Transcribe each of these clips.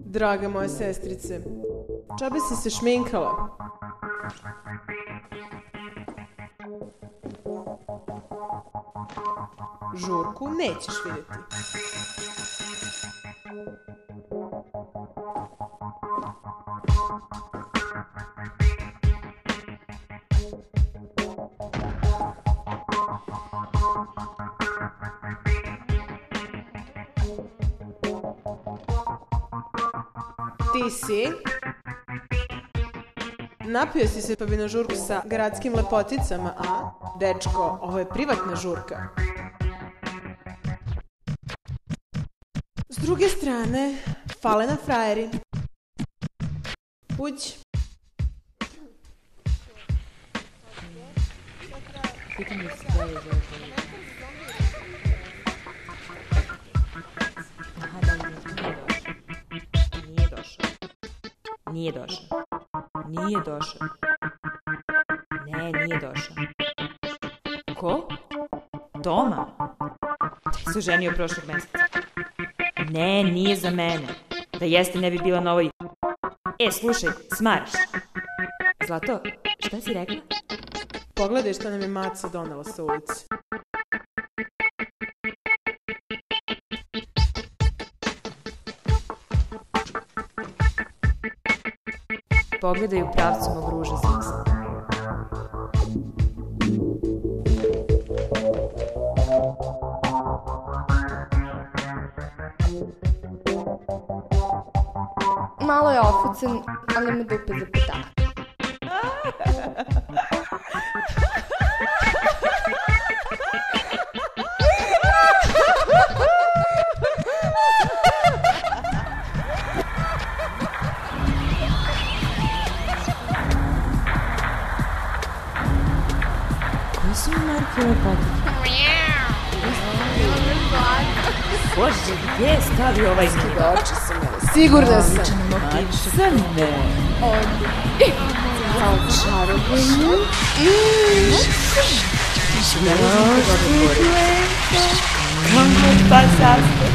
Draga moja sestrice, džabe si se šminkala. Žurku nećeš vidjeti. Ti si? Napio si se pa bi na žurku sa gradskim lepoticama, a? Dečko, ovo je privatna žurka. S druge strane, fale na frajeri. Uđi. Nije došao. Nije došao. Ne, nije došao. Ko? Toma? Taj se oženio prošlog meseca. Ne, nije za mene. Da jeste, ne bi bila na ovoj... Slušaj, smaraš. Zlato, šta si rekla? Pogledaj šta nam je maca donela sa ulici. Pogledaj u pravcu mog ruža zigza. Malo je ofucen, ali me dupe za petak. Koji su mi marke lepotike? Bože, gdje je stavio ovaj zgled? Oči sam jela, sigurna sam. Crne. Kao čarobnju. Kako pa sastav?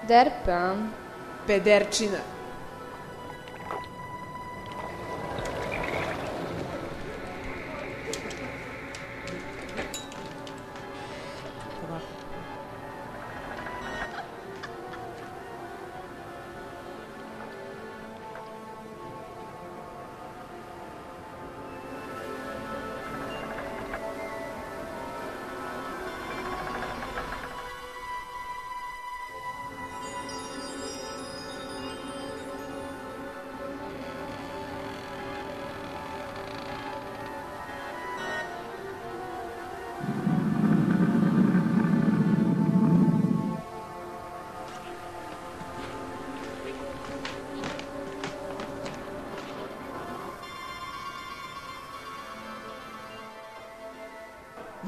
Derpa. Pederčina.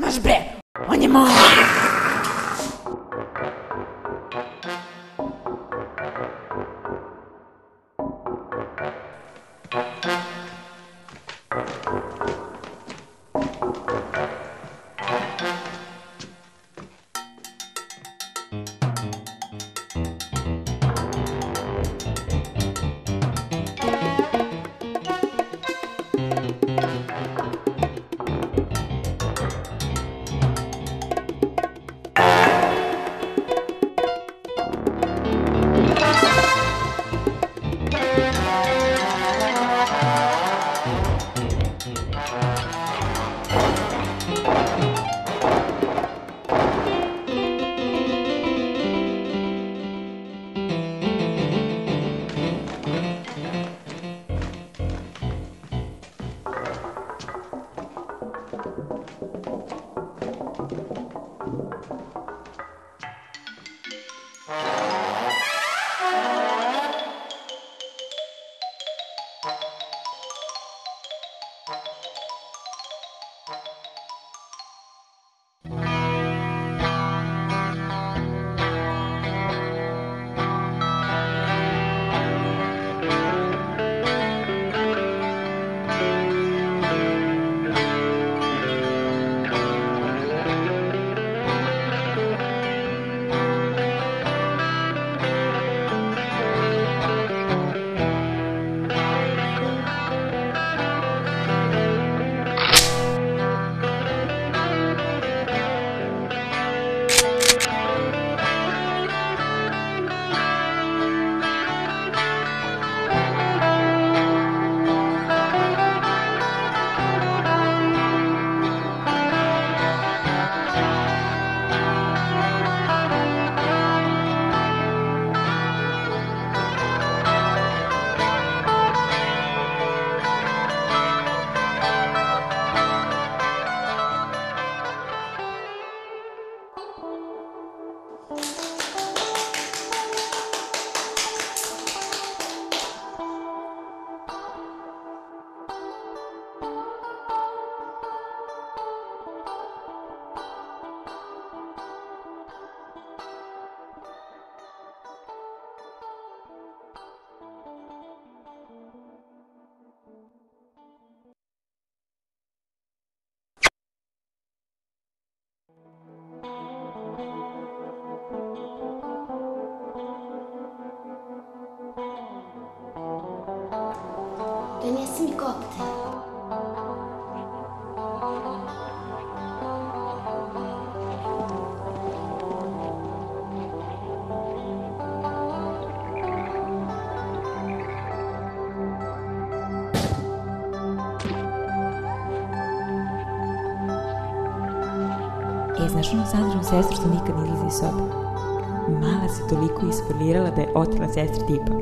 Maš bre, on je moj! Donesi mi koktel. Znaš onu Sandrinu sestru što nikad ne izlazi iz sobe? Mala se toliko ispolirala da je otela sestri tipa.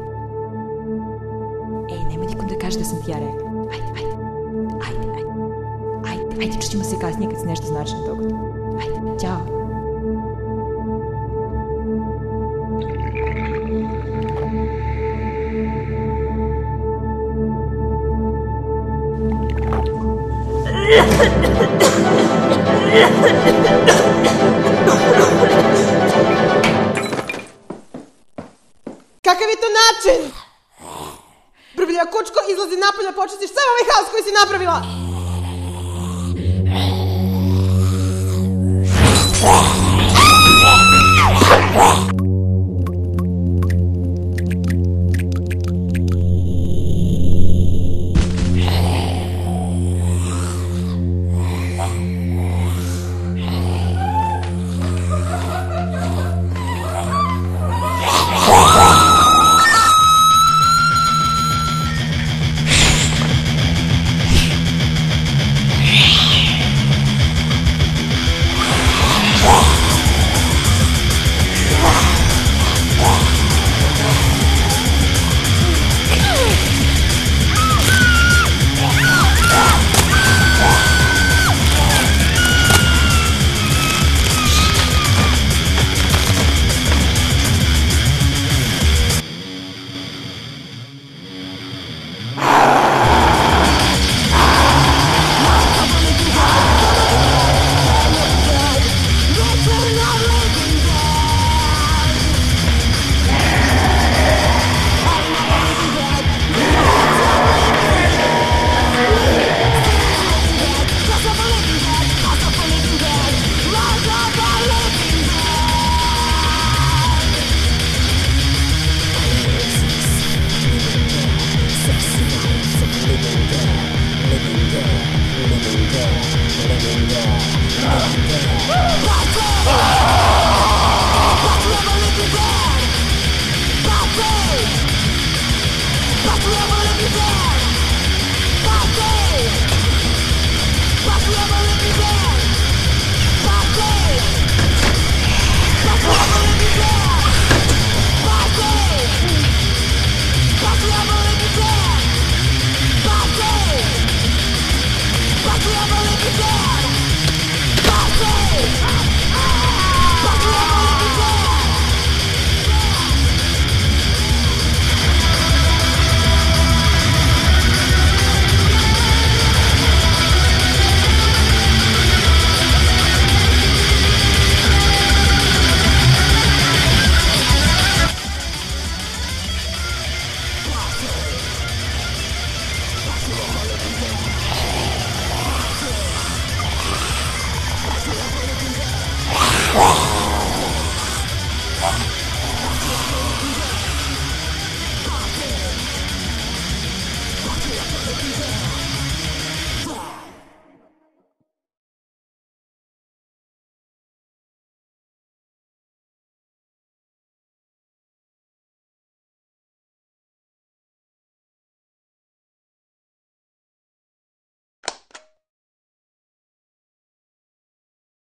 Nemoj nikom da kaže da sam ti ja rekla. Ajde, čućemo se kasnije kad se nešto značajno dogodi. Ajde, ćao. Kakav je to način? Brblja kučko, izlazi napolje, počistiš sam ovaj haos koji si napravila.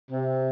Toma!